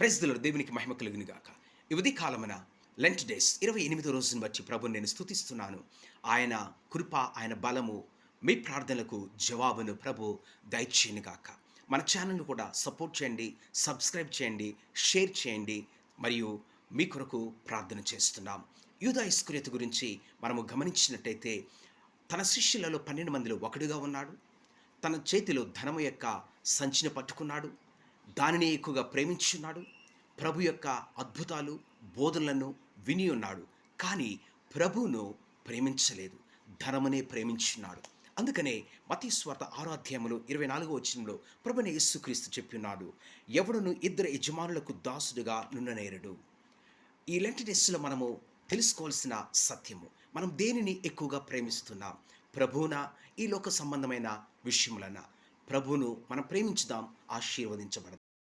Praise the lord. దేవునికి మహిమ కలుగును గాక. ఈ ఉదయ కాలమున లెంట్ డేస్ 28వ రోజును బట్టి ప్రభువుని నేను స్తుతిస్తున్నాను. ఆయన కృప, ఆయన బలము, మీ ప్రార్థనలకు జవాబును ప్రభు దయచేయును గాక. మన ఛానల్‌ను కూడా సపోర్ట్ చేయండి, సబ్స్క్రైబ్ చేయండి, షేర్ చేయండి మరియు మీ కొరకు ప్రార్థన చేస్తున్నాం. యూదా ఇస్కరియోతు గురించి మనము గమనించినట్టయితే తన శిష్యులలో 12 మందిలో ఒకడుగా ఉన్నాడు. తన చేతిలో ధనము యొక్క సంచిని పట్టుకున్నాడు. దానిని ఎక్కువగా ప్రేమించున్నాడు. ప్రభు యొక్క అద్భుతాలు, బోధనలను విని ఉన్నాడు. కానీ ప్రభువును ప్రేమించలేదు. ధనమునే ప్రేమించున్నాడు. అందుకనే మత్తయి సువార్త 6వ అధ్యాయములో 24వ వచనంలో ప్రభువైన యేసుక్రీస్తు చెప్పియున్నాడు, ఎవడును ఇద్దరు యజమానులకు దాసుడుగా నుండనేరడు. ఈ లెంట్ డేస్‌లో మనము తెలుసుకోవాల్సిన సత్యము, మనం దేనిని ఎక్కువగా ప్రేమిస్తున్నాం? ప్రభువునా? ఈ లోక సంబంధమైన విషయములనా? ప్రభువును మనం ప్రేమించుదాం, ఆశీర్వదించబడదాం.